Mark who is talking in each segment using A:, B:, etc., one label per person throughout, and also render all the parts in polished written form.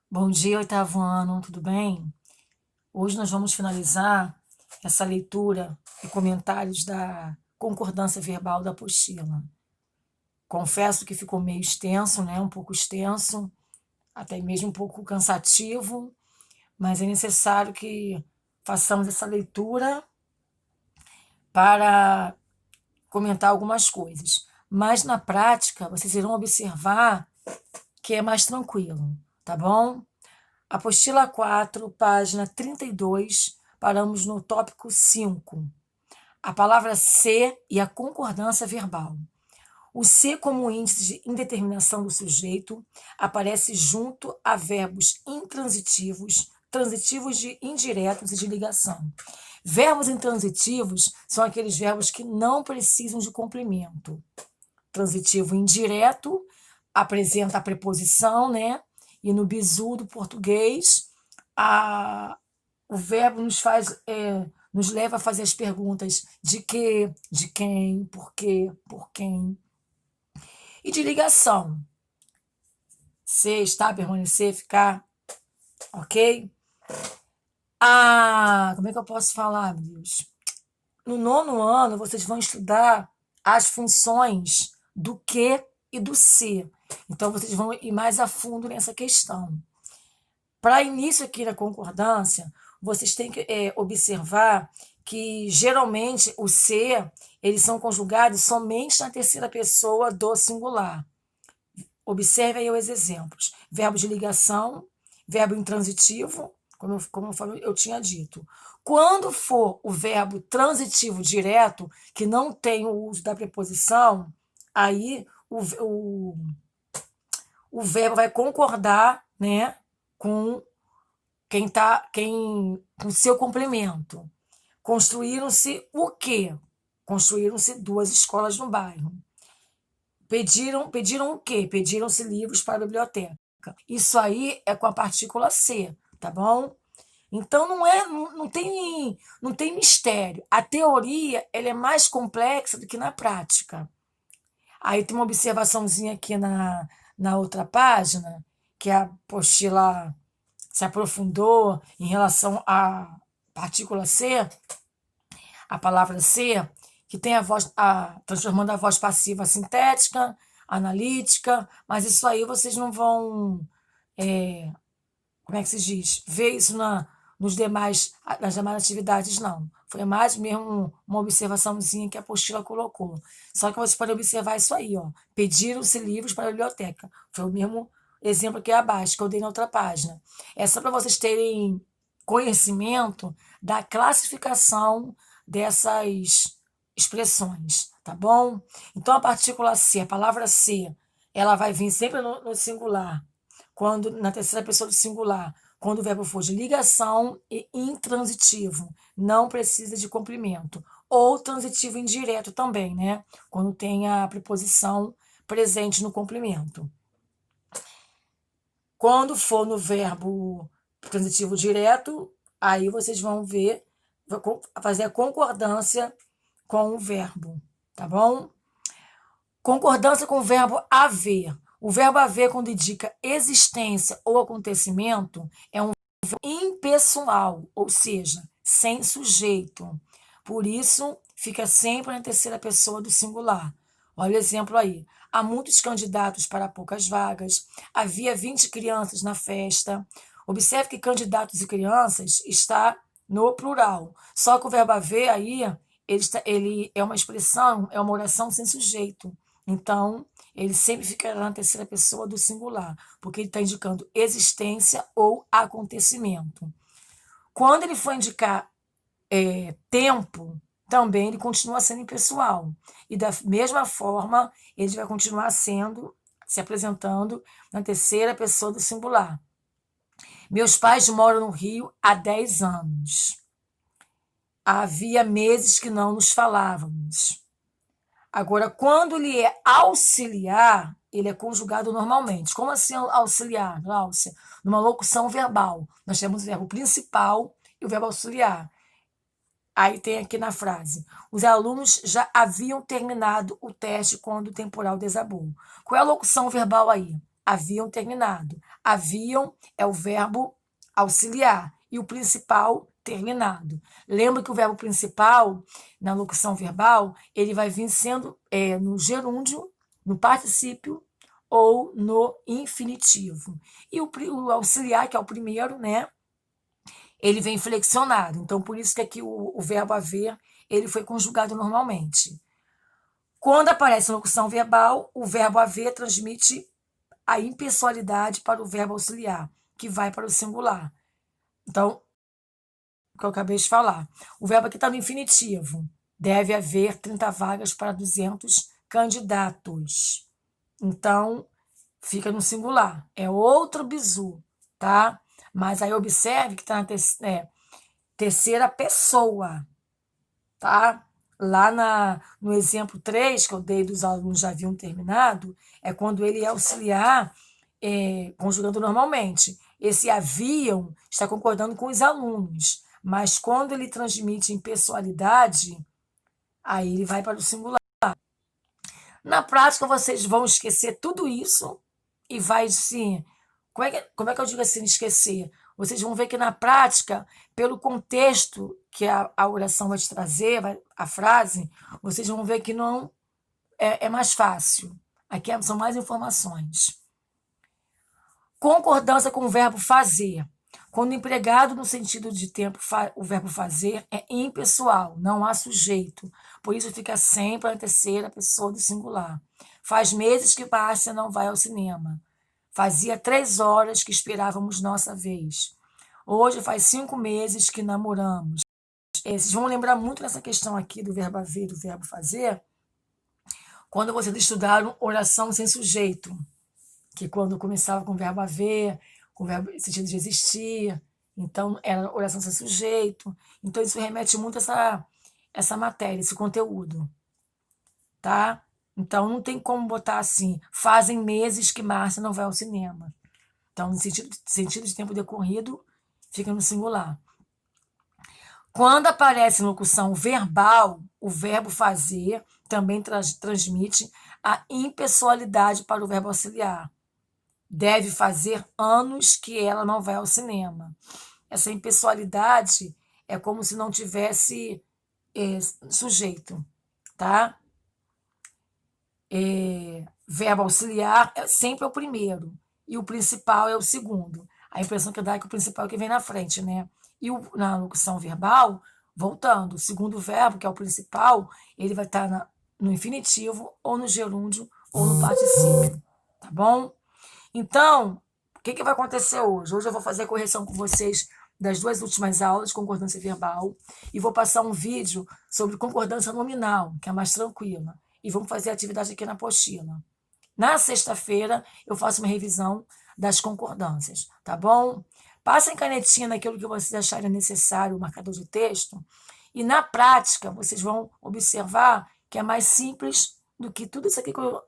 A: Bom dia, oitavo ano, tudo bem? Hoje nós vamos finalizar essa leitura e comentários da concordância verbal da apostila. Confesso que ficou meio extenso, né? Um pouco extenso, até mesmo um pouco cansativo, mas é necessário que façamos essa leitura para comentar algumas coisas. Mas na prática, vocês irão observar que é mais tranquilo, tá bom? Apostila 4, página 32, paramos no tópico 5. A palavra ser e a concordância verbal. O ser como índice de indeterminação do sujeito aparece junto a verbos intransitivos, transitivos de indiretos e de ligação. Verbos intransitivos são aqueles verbos que não precisam de complemento. Transitivo indireto apresenta a preposição, né? E no bizu do português, o verbo nos leva a fazer as perguntas de que, de quem, por quê, por quem. E de ligação. Ser, estar, permanecer, ficar, ok? Como é que eu posso falar, meu Deus? No nono ano, vocês vão estudar as funções do que e do ser. Então, vocês vão ir mais a fundo nessa questão. Para início aqui na concordância, vocês têm que observar que geralmente o ser, eles são conjugados somente na terceira pessoa do singular. Observe aí os exemplos. Verbo de ligação, verbo intransitivo, eu tinha dito. Quando for o verbo transitivo direto, que não tem o uso da preposição, aí o verbo vai concordar, né, com com seu complemento. Construíram-se o quê? Construíram-se duas escolas no bairro. Pediram o quê? Pediram-se livros para a biblioteca. Isso aí é com a partícula C, tá bom? Então não tem mistério. A teoria ela é mais complexa do que na prática. Aí tem uma observaçãozinha aqui na outra página, que a apostila se aprofundou em relação à partícula C, a palavra ser, que tem transformando a voz passiva sintética, analítica, mas isso aí vocês não vão, como é que se diz? Ver isso nas demais atividades, não. Foi mais mesmo uma observaçãozinha que a apostila colocou. Só que vocês podem observar isso aí, ó. Pediram-se livros para a biblioteca. Foi o mesmo exemplo aqui abaixo, que eu dei na outra página. É só para vocês terem conhecimento da classificação dessas expressões, tá bom? Então, a partícula C, a palavra ser, ela vai vir sempre no singular, quando na terceira pessoa do singular, quando o verbo for de ligação e intransitivo, não precisa de complemento. Ou transitivo indireto também, né? Quando tem a preposição presente no complemento. Quando for no verbo transitivo direto, aí vocês vão ver, fazer a concordância com o verbo, tá bom? Concordância com o verbo haver. O verbo haver, quando indica existência ou acontecimento, é um verbo impessoal, ou seja, sem sujeito. Por isso, fica sempre na terceira pessoa do singular. Olha o exemplo aí. Há muitos candidatos para poucas vagas. Havia 20 crianças na festa. Observe que candidatos e crianças está no plural. Só que o verbo haver aí, ele é uma expressão, é uma oração sem sujeito. Então, ele sempre ficará na terceira pessoa do singular, porque ele está indicando existência ou acontecimento. Quando ele for indicar tempo, também ele continua sendo impessoal. E da mesma forma, ele vai continuar se apresentando na terceira pessoa do singular. Meus pais moram no Rio há 10 anos. Havia meses que não nos falávamos. Agora, quando ele é auxiliar, ele é conjugado normalmente. Como assim auxiliar, Glaucia? Numa locução verbal. Nós temos o verbo principal e o verbo auxiliar. Aí tem aqui na frase: os alunos já haviam terminado o teste quando o temporal desabou. Qual é a locução verbal aí? haviam terminado. Haviam é o verbo auxiliar e o principal terminado. Lembra que o verbo principal, na locução verbal, ele vai vir sendo no gerúndio, no particípio ou no infinitivo. E o auxiliar, que é o primeiro, né? Ele vem flexionado. Então, por isso que aqui o verbo haver, ele foi conjugado normalmente. Quando aparece a locução verbal, o verbo haver transmite a impessoalidade para o verbo auxiliar, que vai para o singular. Então, o que eu acabei de falar. O verbo aqui está no infinitivo. Deve haver 30 vagas para 200 candidatos. Então, fica no singular. É outro bizu, tá? Mas aí observe que está na terceira pessoa, tá? Lá no exemplo 3, que eu dei dos alunos já haviam terminado, é quando ele é auxiliar, conjugando normalmente. Esse haviam está concordando com os alunos, mas quando ele transmite em pessoalidade, aí ele vai para o singular. Na prática, vocês vão esquecer tudo isso e vai assim. Como é que eu digo assim, esquecer? Vocês vão ver que na prática, pelo contexto que a oração vai te trazer, a frase, vocês vão ver que não é mais fácil. Aqui são mais informações. Concordância com o verbo fazer. Quando empregado no sentido de tempo, o verbo fazer é impessoal, não há sujeito. Por isso fica sempre na terceira pessoa do singular. Faz meses que Márcia não vai ao cinema. Fazia 3 horas que esperávamos nossa vez. Hoje faz 5 meses que namoramos. Vocês vão lembrar muito dessa questão aqui do verbo haver e do verbo fazer, quando vocês estudaram oração sem sujeito, que quando começava com o verbo haver, com o verbo sentido de existir, então era oração sem sujeito. Então isso remete muito a essa matéria, esse conteúdo, tá? Então não tem como botar assim, fazem meses que Márcia não vai ao cinema. Então, no sentido de tempo decorrido, fica no singular. Quando aparece em locução verbal, o verbo fazer também transmite a impessoalidade para o verbo auxiliar. Deve fazer anos que ela não vai ao cinema. Essa impessoalidade é como se não tivesse sujeito, tá? Verbo auxiliar é sempre o primeiro e o principal é o segundo. A impressão que dá é que o principal é que vem na frente, né? E na locução verbal, voltando, o segundo verbo, que é o principal, ele vai estar no infinitivo, ou no gerúndio, ou no particípio, tá bom? Então, o que vai acontecer hoje? Hoje eu vou fazer a correção com vocês das 2 últimas aulas de concordância verbal e vou passar um vídeo sobre concordância nominal, que é mais tranquila. E vamos fazer a atividade aqui na apostila. Na sexta-feira, eu faço uma revisão das concordâncias, tá bom? Passem canetinha naquilo que vocês acharem necessário, o marcador de texto, e na prática vocês vão observar que é mais simples do que tudo isso aqui que eu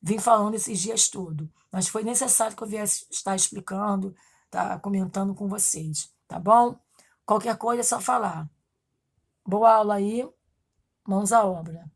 A: vim falando esses dias todos. Mas foi necessário que eu viesse estar explicando, tá comentando com vocês, tá bom? Qualquer coisa é só falar. Boa aula aí, mãos à obra.